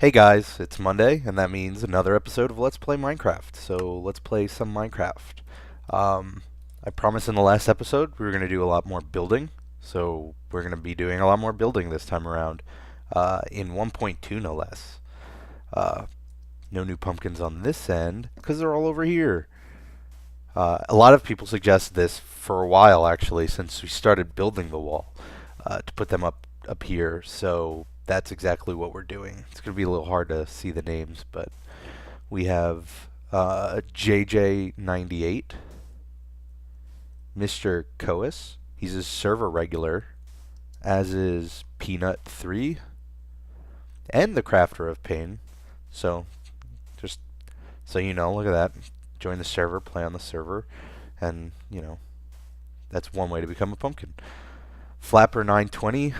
Hey guys, it's Monday, and that means another episode of Let's Play Minecraft. So let's play some Minecraft. Um, I promised in the last episode we were going to do a lot more building, so we're going to be doing a lot more building this time around, in 1.2 no less. Uh, no new pumpkins on this end, because they're all over here. A lot of people suggest this for a while, actually, since we started building the wall, to put them up here. So that's exactly what we're doing. It's going to be a little hard to see the names, but we have JJ98, Mr. Coas. He's a server regular, as is Peanut3, and the Crafter of Pain. So just so you know, look at that. Join the server, play on the server, and that's one way to become a pumpkin. Flapper920,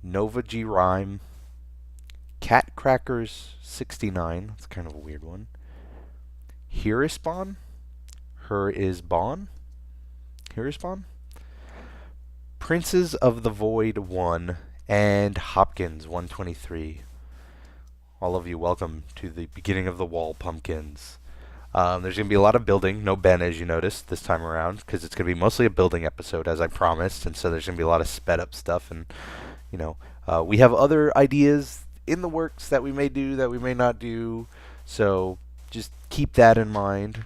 Nova G Rhyme, Cat Crackers 69. That's kind of a weird one. Herispawn, Her is Bon, Herispawn, Princes of the Void 1, and Hopkins 123. All of you, welcome to the beginning of the wall, pumpkins. There's going to be a lot of building. No Ben, as you noticed, this time around, because it's going to be mostly a building episode, as I promised, and so there's going to be a lot of sped up stuff, and, we have other ideas in the works that we may do, that we may not do, so just keep that in mind.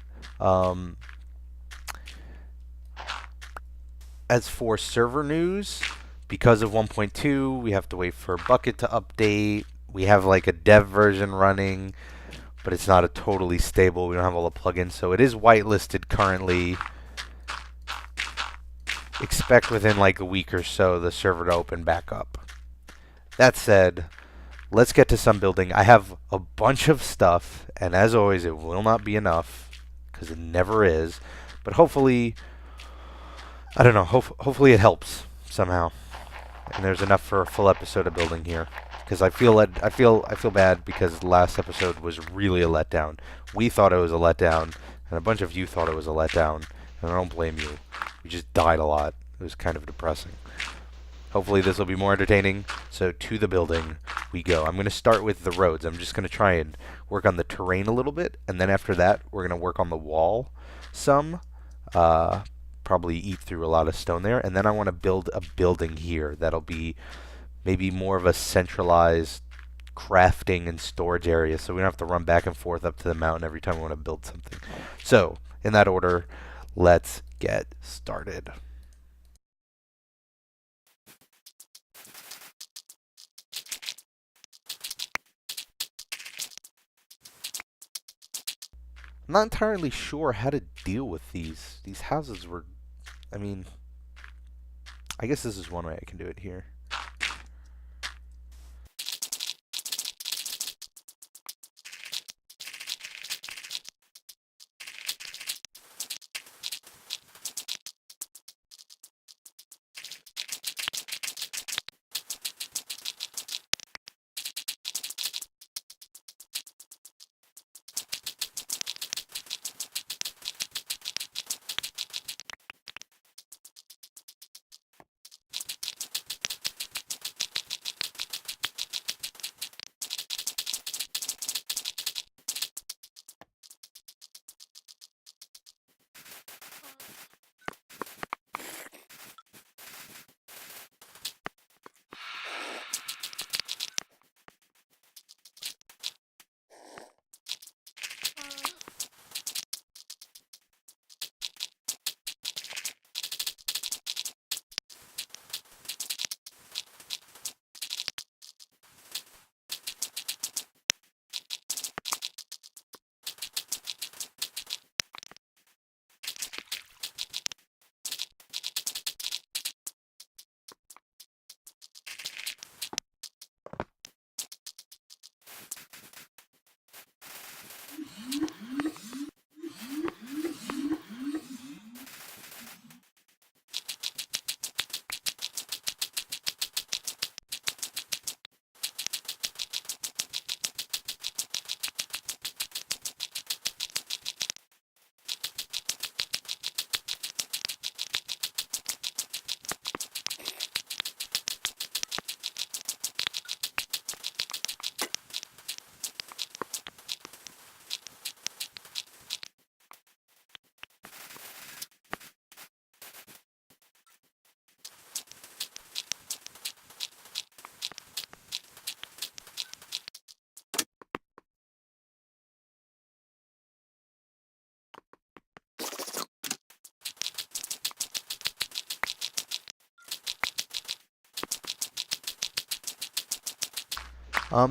As for server news, because of 1.2, we have to wait for Bukkit to update. We have like a dev version running, but it's not a totally stable. We don't have all the plugins, so it is whitelisted currently. Expect within like a week or so the server to open back up. That said, let's get to some building. I have a bunch of stuff, and as always, it will not be enough, because it never is. But hopefully, I don't know, hopefully it helps somehow. And there's enough for a full episode of building here. Because I feel bad because the last episode was really a letdown. We thought it was a letdown, and a bunch of you thought it was a letdown, and I don't blame you. We just died a lot. It was kind of depressing. Hopefully this will be more entertaining. So to the building we go. I'm going to start with the roads. I'm just going to try and work on the terrain a little bit, and then after that we're going to work on the wall some. Probably eat through a lot of stone there, and then I want to build a building here that'll be maybe more of a centralized crafting and storage area, so we don't have to run back and forth up to the mountain every time we want to build something. So, in that order, let's get started. I'm not entirely sure how to deal with these. These houses were, I mean, I guess this is one way I can do it here.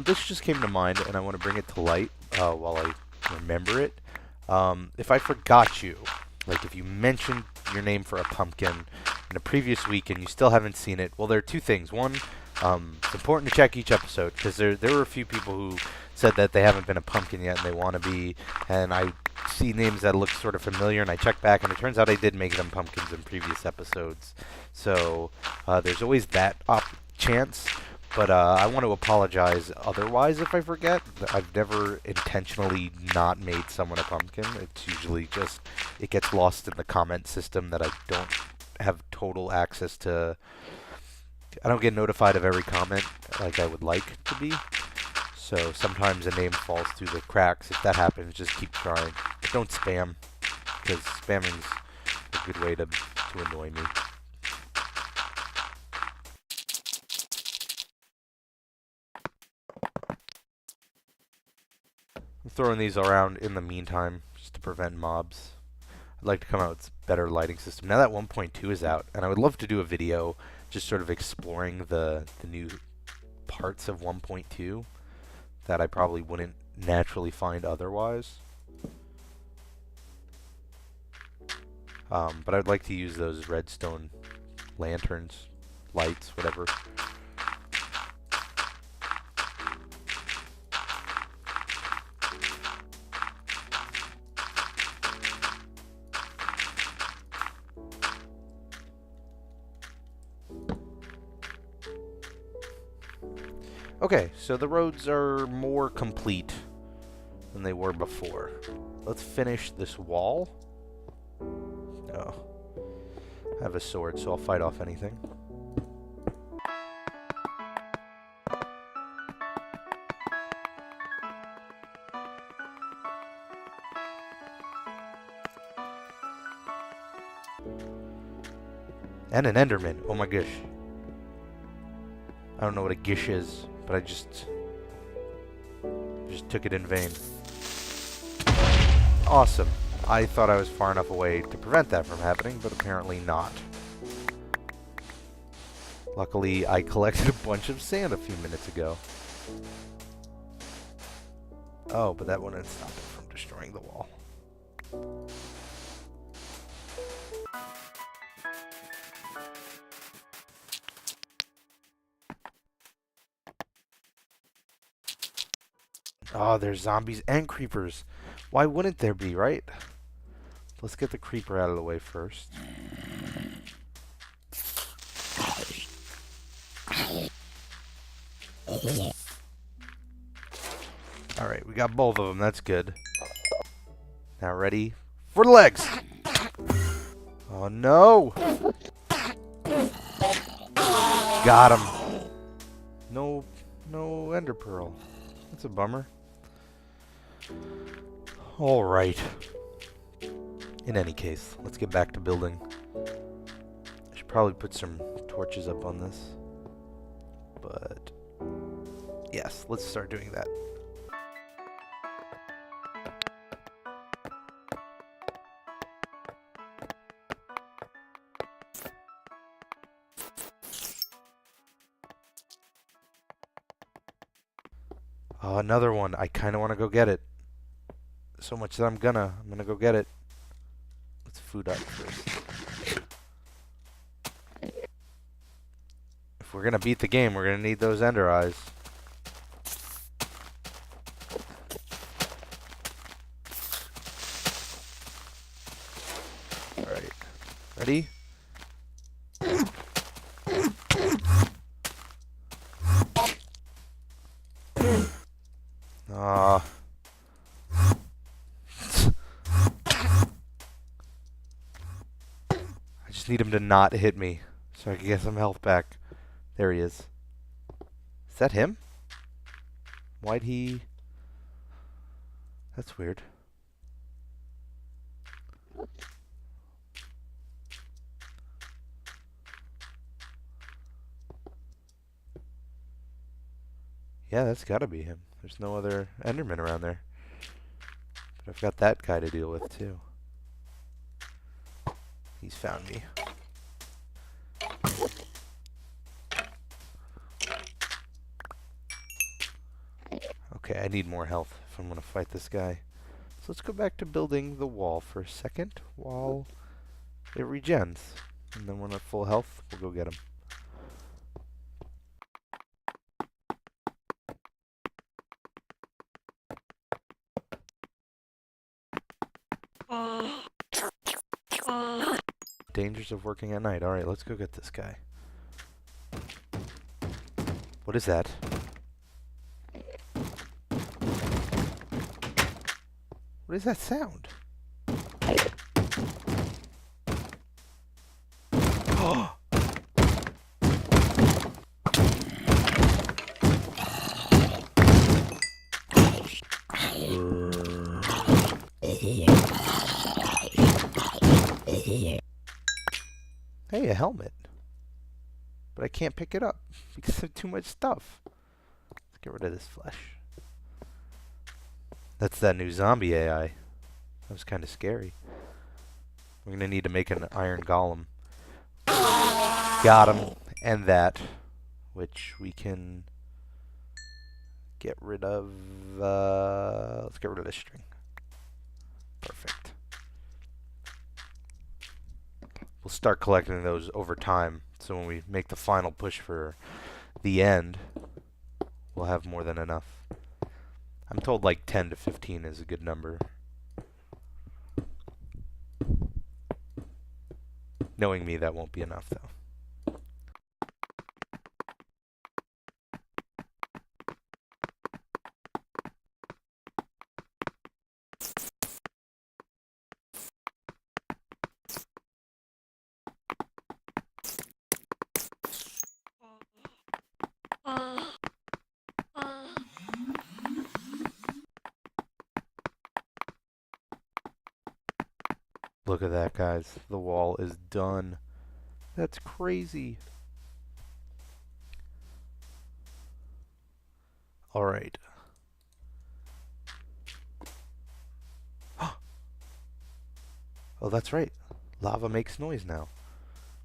This just came to mind, and I want to bring it to light while I remember it. If I forgot you, like if you mentioned your name for a pumpkin in a previous week and you still haven't seen it, well, there are two things. One, it's important to check each episode because there were a few people who said that they haven't been a pumpkin yet and they want to be, and I see names that look sort of familiar, and I check back, and it turns out I did make them pumpkins in previous episodes. So there's always that chance. But I want to apologize otherwise if I forget. I've never intentionally not made someone a pumpkin. It's usually just it gets lost in the comment system that I don't have total access to. I don't get notified of every comment like I would like to be. So sometimes a name falls through the cracks. If that happens, just keep trying. But don't spam, because spamming's a good way to annoy me. I'm throwing these around in the meantime, just to prevent mobs. I'd like to come out with a better lighting system. Now that 1.2 is out, and I would love to do a video just sort of exploring the new parts of 1.2 that I probably wouldn't naturally find otherwise. But I'd like to use those redstone lanterns, lights, whatever. Okay, so the roads are more complete than they were before. Let's finish this wall. Oh. I have a sword, so I'll fight off anything. And an Enderman. Oh my gosh. I don't know what a gish is, but I just took it in vain. Awesome. I thought I was far enough away to prevent that from happening, but apparently not. Luckily, I collected a bunch of sand a few minutes ago. Oh, but that wouldn't stop it from destroying the wall. Oh, there's zombies and creepers. Why wouldn't there be, right? Let's get the creeper out of the way first. Alright, we got both of them. That's good. Now ready for the legs. Oh, no. Got him. No ender pearl. That's a bummer. Alright. In any case, let's get back to building. I should probably put some torches up on this. But yes, let's start doing that. Oh, another one. I kind of want to go get it. So much that I'm gonna go get it. Let's food up first. If we're gonna beat the game, we're gonna need those ender eyes. Alright. Ready? I just need him to not hit me so I can get some health back. There he is. Is that him? Why'd he... That's weird. Yeah, that's gotta be him. There's no other Enderman around there. But I've got that guy to deal with, too. He's found me. Okay, I need more health if I'm going to fight this guy. So let's go back to building the wall for a second while it regens. And then when we're at full health, we'll go get him. Dangers of working at night. Alright, let's go get this guy. What is that? What is that sound? Oh! Hey, a helmet. But I can't pick it up because of too much stuff. Let's get rid of this flesh. That's that new zombie AI. That was kind of scary. We're gonna need to make an iron golem. Got him. And that. Which we can get rid of. Let's get rid of this string. Perfect. We'll start collecting those over time. So when we make the final push for the end, we'll have more than enough. I'm told like 10 to 15 is a good number. Knowing me, that won't be enough though. Look at that, guys. The wall is done. That's crazy. All right. Oh, that's right. Lava makes noise now.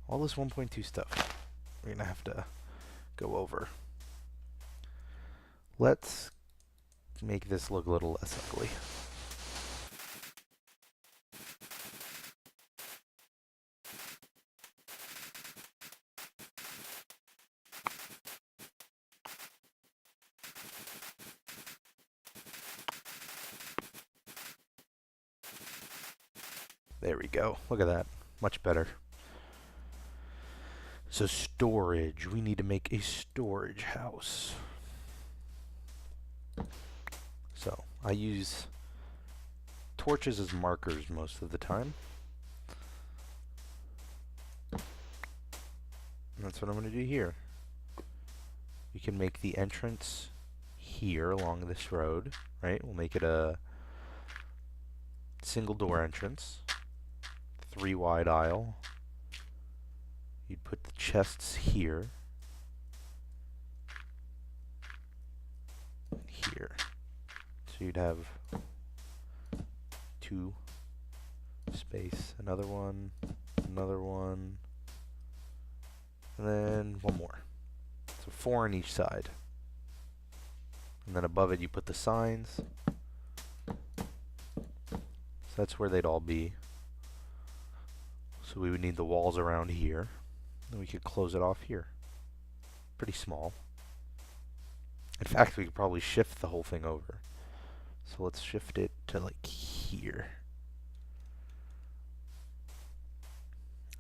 All this 1.2 stuff we're going to have to go over. Let's make this look a little less ugly. There we go. Look at that. Much better. So storage. We need to make a storage house. So I use torches as markers most of the time. And that's what I'm going to do here. You can make the entrance here along this road, right? We'll make it a single door entrance. 3 wide aisle. You'd put the chests here. And here. So you'd have 2 space, another one, and then 1 more. So 4 on each side. And then above it you put the signs. So that's where they'd all be. So we would need the walls around here. And we could close it off here. Pretty small. In fact, we could probably shift the whole thing over. So let's shift it to like here.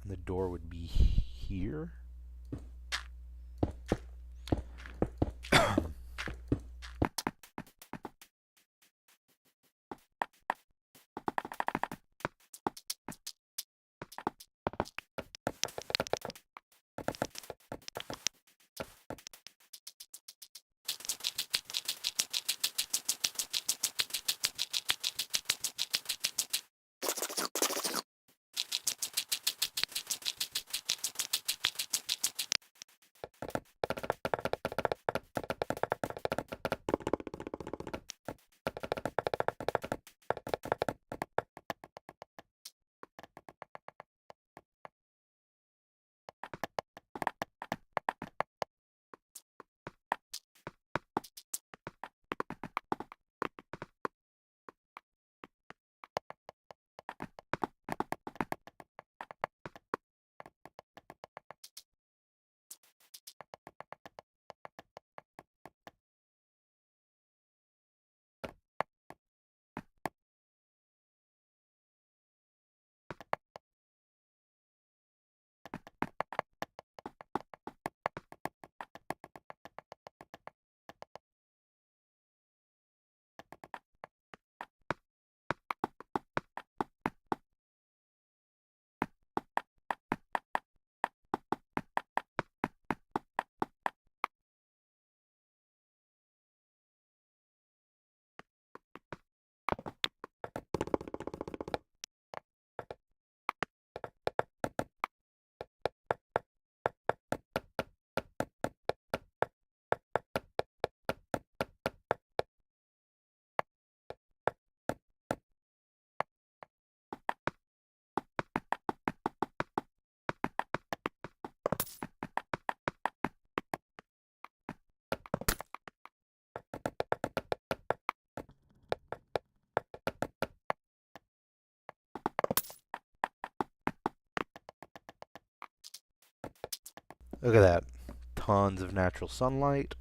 And the door would be here. Look at that. Tons of natural sunlight.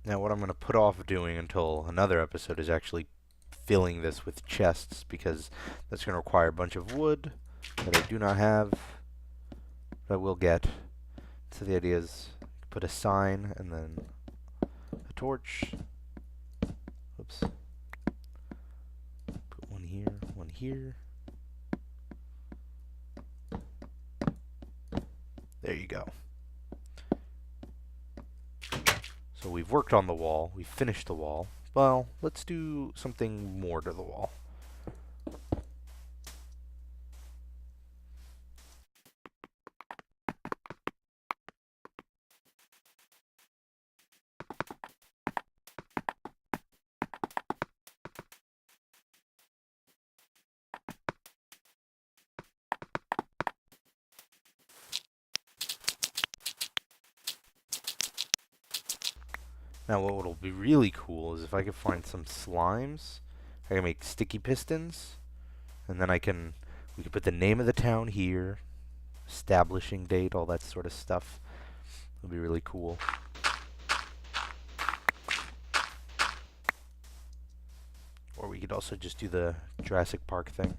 Now what I'm going to put off doing until another episode is actually filling this with chests, because that's going to require a bunch of wood that I do not have, but I will get. So the idea is put a sign and then a torch. Oops. Put one here, one here. There you go. So we've worked on the wall, we've finished the wall. Well, let's do something more to the wall. Now what will be really cool is if I could find some slimes. I can make sticky pistons, and then we can put the name of the town here, establishing date, all that sort of stuff. It'll be really cool. Or we could also just do the Jurassic Park thing.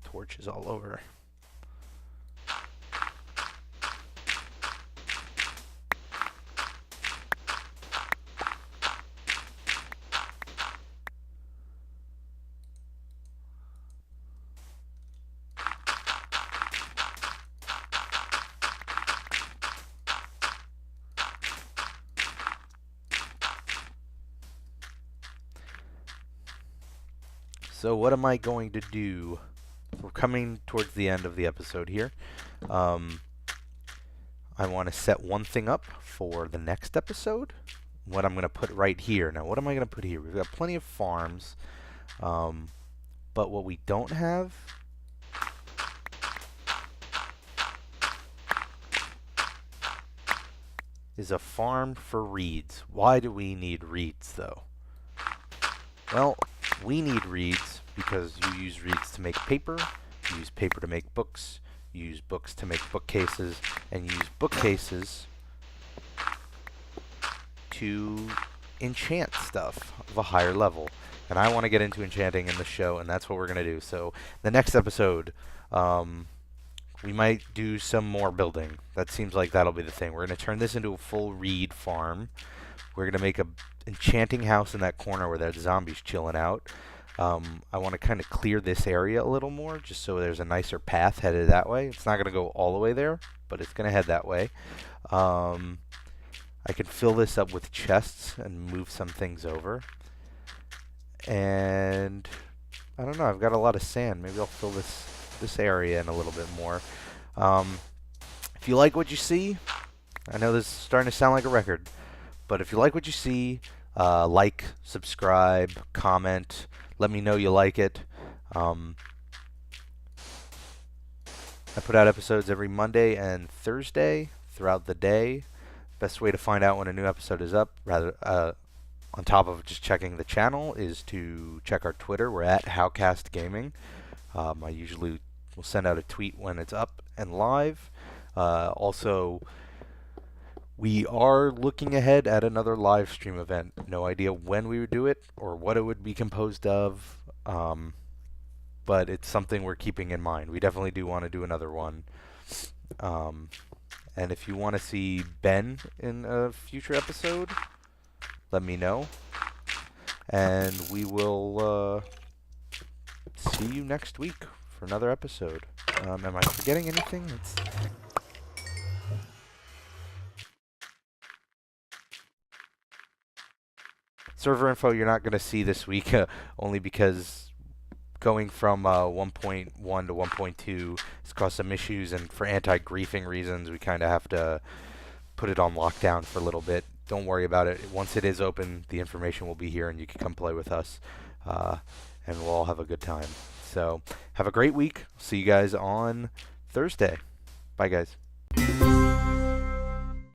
Torches all over. So what am I going to do? We're coming towards the end of the episode here. I want to set one thing up for the next episode. What I'm going to put right here. Now, what am I going to put here? We've got plenty of farms, but what we don't have is a farm for reeds. Why do we need reeds, though? Well, we need reeds because you use reeds to make paper, you use paper to make books, you use books to make bookcases, and you use bookcases to enchant stuff of a higher level. And I want to get into enchanting in the show, and that's what we're going to do. So the next episode, we might do some more building. That seems like that'll be the thing. We're going to turn this into a full reed farm. We're going to make a enchanting house in that corner where that zombie's chilling out. I want to kind of clear this area a little more, just so there's a nicer path headed that way. It's not going to go all the way there, but it's going to head that way. I can fill this up with chests and move some things over. And I don't know, I've got a lot of sand. Maybe I'll fill this area in a little bit more. If you like what you see, I know this is starting to sound like a record, but if you like what you see, like, subscribe, comment, let me know you like it. I put out episodes every Monday and Thursday throughout the day. Best way to find out when a new episode is up, on top of just checking the channel, is to check our Twitter. We're at Howcast Gaming. I usually will send out a tweet when it's up and live. Also, we are looking ahead at another live stream event. No idea when we would do it or what it would be composed of, but it's something we're keeping in mind. We definitely do want to do another one. And if you want to see Ben in a future episode, let me know. And we will see you next week for another episode. Am I forgetting anything? Server info you're not going to see this week, only because going from 1.1 to 1.2 has caused some issues, and for anti-griefing reasons, we kind of have to put it on lockdown for a little bit. Don't worry about it. Once it is open, the information will be here, and you can come play with us, and we'll all have a good time. So have a great week. See you guys on Thursday. Bye, guys.